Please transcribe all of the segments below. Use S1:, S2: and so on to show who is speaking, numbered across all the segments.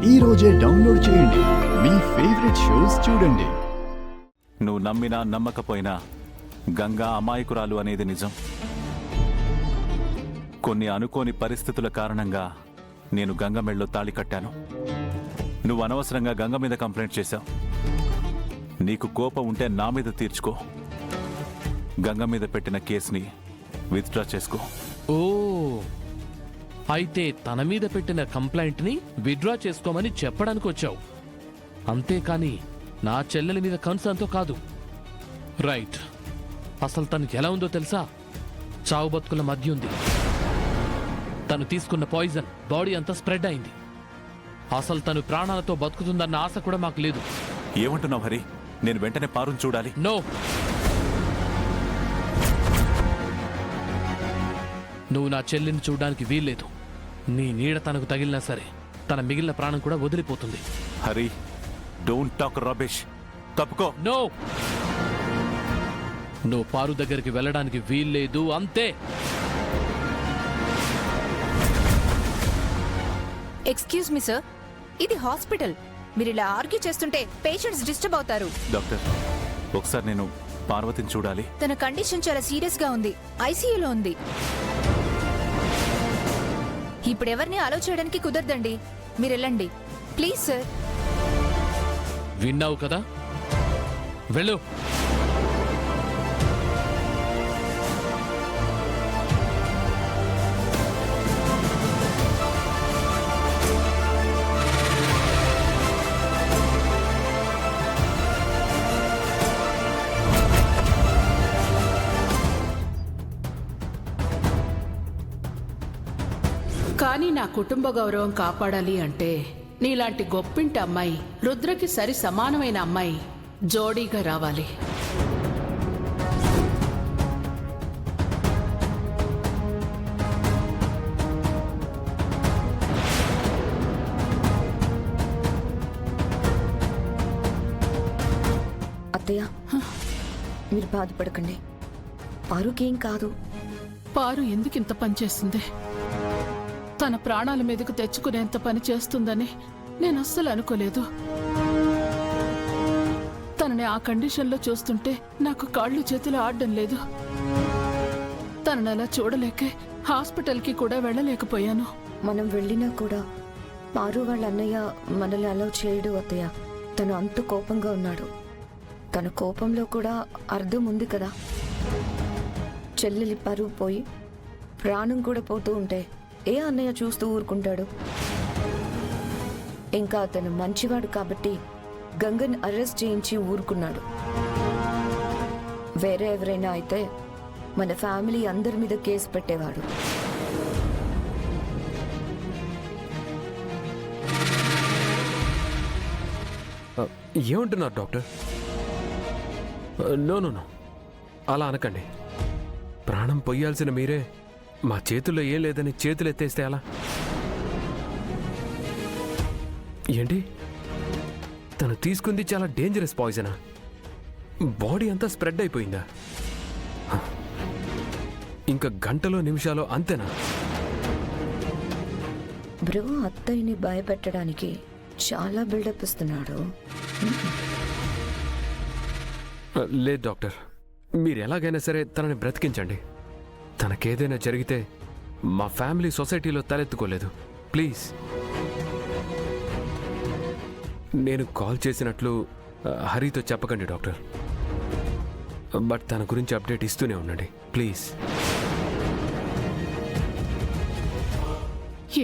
S1: ఈ రోజే డౌన్లోడ్ చేయండి. మీ ఫేవరెట్ షోస్ చూడండి.
S2: నువ్వు నమ్మినా నమ్మకపోయినా గంగా అమాయకురాలు అనేది నిజం. కొన్ని అనుకోని పరిస్థితుల కారణంగా నేను గంగ మెళ్ళలో తాళి కట్టాను. నువ్వు అనవసరంగా గంగ మీద కంప్లైంట్ చేశావు. నీకు కోపం ఉంటే నా మీద తీర్చుకో. గంగ మీద పెట్టిన కేసుని విత్డ్రా చేసుకో.
S3: ఓ, అయితే తన మీద పెట్టిన కంప్లైంట్ని విత్డ్రా చేసుకోమని చెప్పడానికి వచ్చావు, అంతేకాని నా చెల్లెలి మీద కన్సర్న్తో కాదు. రైట్. అసలు తనకి ఎలా ఉందో తెలుసా? చావు బతుకుల మధ్య ఉంది. తను తీసుకున్న పాయిజన్ బాడీ అంతా స్ప్రెడ్ అయింది. అసలు తను ప్రాణాలతో బతుకుతుందన్న ఆశ కూడా మాకు లేదు.
S2: ఏమంటున్నావు హరి? నేను వెంటనే పారును చూడాలి.
S3: నో, నువ్వు నా చెల్లిని చూడడానికి వీల్లేదు. నీ నీడ తనకు తగిలినా సరే తన మిగిలిన ప్రాణం కూడా వదిలిపోతుంది.
S2: Hari, don't talk rubbish. తప్పుకో.
S3: నో, నువ్వు పారు దగ్గరికి వెళ్ళడానికి వీల్లేదు, అంతే.
S4: ఎక్స్క్యూజ్ మీ సార్, ఇది హాస్పిటల్. మీరు ఇలా ఆర్గ్యూ చేస్తుంటే పేషెంట్స్ డిస్టర్బ్ అవుతారు.
S2: డాక్టర్, ఒకసారి నేను పార్వతిని చూడాలి.
S4: తన కండిషన్ చాలా సీరియస్ గా ఉంది. ఐసీయూలో ఉంది. ఇప్పుడు ఎవరిని అలౌ చేయడానికి కుదరదండి. మీరు వెళ్ళండి ప్లీజ్ సార్.
S3: విన్నావు కదా, వెళ్ళు.
S5: కానీ నా కుటుంబ గౌరవం కాపాడాలి అంటే నీలాంటి గొప్పింటి అమ్మాయి, రుద్రకి సరి సమానమైన అమ్మాయి జోడీగా రావాలి.
S6: అత్తయ్య, మీరు బాధపడకండి. పారుకేం కాదు.
S5: పారు ఎందుకింత పనిచేస్తుంది? తన ప్రాణాల మీదకు తెచ్చుకునేంత పని చేస్తుందని నేను అస్సలు అనుకోలేదు. తనని ఆ కండిషన్లో చూస్తుంటే నాకు కాళ్ళు చేతులు ఆడడం లేదు. తనని అలా చూడలేకే హాస్పిటల్కి కూడా వెళ్ళలేకపోయాను.
S6: మనం వెళ్ళినా కూడా పారు వాళ్ళ అన్నయ్య మనల్ని అలౌ చేయడు అత్తయ్య. తను అంత కోపంగా ఉన్నాడు. తన కోపంలో కూడా అర్థం ఉంది కదా. చెల్లెలి పరువు పోయి ప్రాణం కూడా పోతూ ఉంటే ఏ అన్నయ్య చూస్తూ ఊరుకుంటాడు? ఇంకా అతను మంచివాడు కాబట్టి గంగని అరెస్ట్ చేయించి ఊరుకున్నాడు. వేరే ఎవరైనా అయితే మన ఫ్యామిలీ అందరి మీద కేసు పెట్టేవాడు.
S7: ఏమంటున్నారు డాక్టర్? నో నో నో, అలా అనకండి. ప్రాణం పొయ్యాల్సిన మీరే మా చేతుల్లో ఏం లేదని చేతులు ఎత్తేస్తే అలా ఏంటి? తను తీసుకుంది చాలా డేంజరస్ పాయిజనా? బాడీ అంతా స్ప్రెడ్ అయిపోయిందా? ఇంకా గంటలో నిమిషాలో అంతేనా?
S6: బ్రో అత్తయ్యని భయపెట్టడానికి చాలా బిల్డప్ ఇస్తున్నాడు.
S7: లేదు డాక్టర్, మీరు ఎలాగైనా సరే తనని బ్రతికించండి. తనకేదైనా జరిగితే మా ఫ్యామిలీ సొసైటీలో తలెత్తుకోలేదు. ప్లీజ్. నేను కాల్ చేసినట్లు హరితో చెప్పకండి డాక్టర్. బట్ తన గురించి అప్డేట్ ఇస్తూనే ఉండండి ప్లీజ్.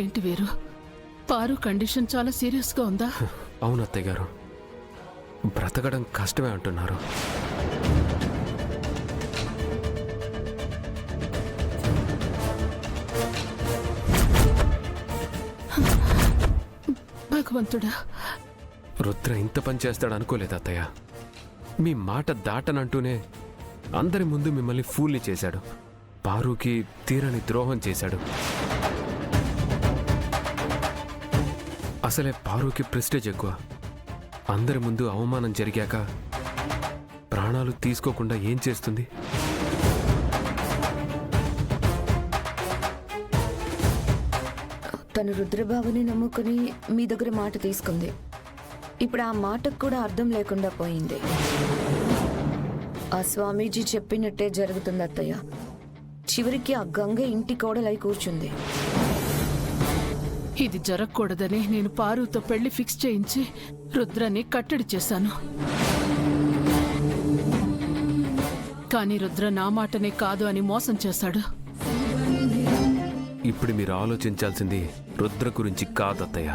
S5: ఏంటి వీరు, పారు కండిషన్ చాలా సీరియస్గా ఉందా?
S7: అవును అత్తయ్య గారు, బ్రతకడం కష్టమే అంటున్నారు.
S5: భగవంతుడా,
S7: రుద్ర ఇంత పని చేస్తాడు అనుకోలేదు అత్తయ్య. మీ మాట దాటనంటూనే అందరి ముందు మిమ్మల్ని ఫూల్ని చేశాడు. పారుకి తీరని ద్రోహం చేశాడు. అసలే పారుకి ప్రెస్టేజ్ ఎక్కువ. అందరి ముందు అవమానం జరిగాక ప్రాణాలు తీసుకోకుండా ఏం చేస్తుంది?
S6: తను రుద్రబాబుని నమ్ముకుని మీ దగ్గర మాట తీసుకుంది. ఇప్పుడు ఆ మాటకు కూడా అర్థం లేకుండా పోయింది. ఆ స్వామీజీ చెప్పినట్టే జరుగుతుంది అత్తయ్య. చివరికి ఆ గంగ ఇంటి కోడలై కూర్చుంది.
S5: ఇది జరగకూడదని నేను పారుతో పెళ్లి ఫిక్స్ చేయించి రుద్రని కట్టడి చేశాను. కానీ రుద్ర నా మాటనే కాదు అని మోసం చేశాడు.
S7: ఇప్పుడు మీరు ఆలోచించాల్సింది రుద్ర గురించి కాదత్తయ్య,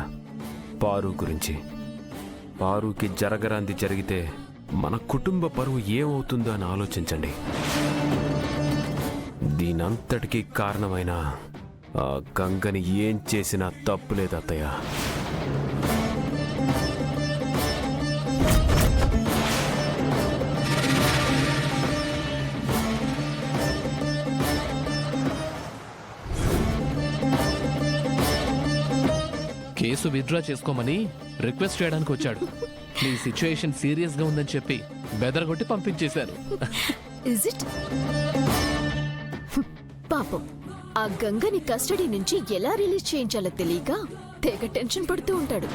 S7: పారు గురించి. పారుకి జరగరాంది జరిగితే మన కుటుంబ పరువు ఏమవుతుందో అని ఆలోచించండి. దీనంతటికీ కారణమైన ఆ గంగని ఏం చేసినా తప్పులేదు అత్తయ్య.
S3: కేసు విత్డ్రా చేసుకోమని రిక్వెస్ట్ చేయడానికి వచ్చాడు. నీ సిచ్యుయేషన్ సీరియస్ గా ఉందని చెప్పి బెదరగొట్టి పంపించేశారు.
S8: Is it? పాపం ఆ గంగని కస్టడీ నుంచి ఎలా రిలీజ్ చేయించాలో తెలియక తెగ టెన్షన్ పడుతూ ఉంటాడు.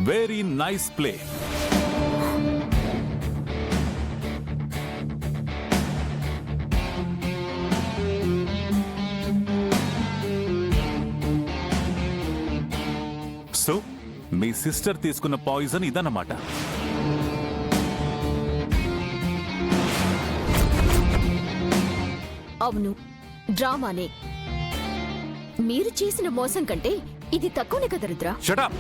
S2: Very nice play. సో మీ సిస్టర్ తీసుకున్న పాయిజన్ ఇదన్నమాట.
S8: అవును, డ్రామానే. మీరు చేసిన మోసం కంటే ఇది తక్కువనే కదా రుద్ర.
S2: Shut up.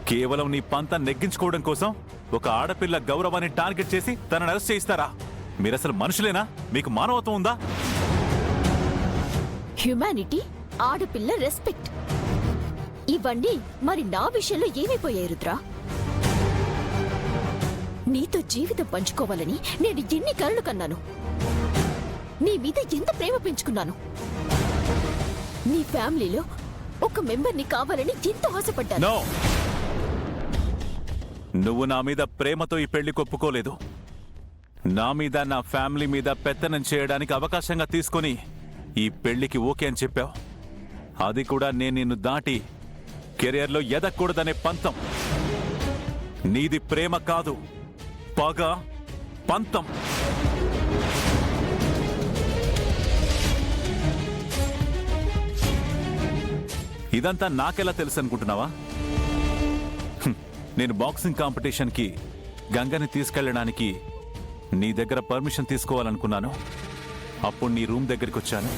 S2: కేవలం నీ పంత నెగ్గించుకోవడం కోసం ఒక ఆడపిల్ల గౌరవాన్ని టార్గెట్ చేసి తనని అరెస్ట్ చేయిస్తారా? మీరసలు మనుషులేనా? మీకు మానవత్వం ఉందా?
S8: హ్యుమానిటీ, ఆడపిల్ల రెస్పెక్ట్, ఇవన్నీ మరి నా విషయంలో ఏమైపోయాయి రుద్ర? నీతో జీవితం పంచుకోవాలని నేను ఎన్ని కలలు కన్నాను. నీ మీద ఎంత ప్రేమ పెంచుకున్నాను. నీ ఫ్యామిలీలో ఒక మెంబర్ని కావాలని ఎంతో ఆశపడ్డాను.
S2: నో, నువ్వు నా మీద ప్రేమతో ఈ పెళ్లి ఒప్పుకోలేదు. నా మీద, నా ఫ్యామిలీ మీద పెత్తనం చేయడానికి అవకాశంగా తీసుకొని ఈ పెళ్లికి ఓకే అని చెప్పావు. అది కూడా నేను నిన్ను దాటి కెరియర్లో ఎదగకూడదనే పంతం. నీది ప్రేమ కాదు, పగ, పంతం. ఇదంతా నాకెలా తెలుసు అనుకుంటున్నావా? నేను బాక్సింగ్ కాంపిటీషన్కి గంగని తీసుకెళ్ళడానికి నీ దగ్గర పర్మిషన్ తీసుకోవాలనుకున్నాను. అప్పుడు నీ రూమ్ దగ్గరికి వచ్చాను.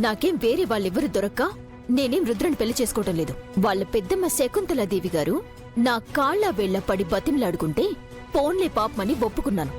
S8: నాకేం వేరే వాళ్ళెవరు దొరక్క నేనేం రుద్రని పెళ్లి చేసుకోవటం లేదు. వాళ్ళ పెద్దమ్మ శకుంతలాదేవి గారు నా కాళ్ల వేళ్ల పడి బతిమలాడుకుంటే పోన్లే పాపమని ఒప్పుకున్నాను.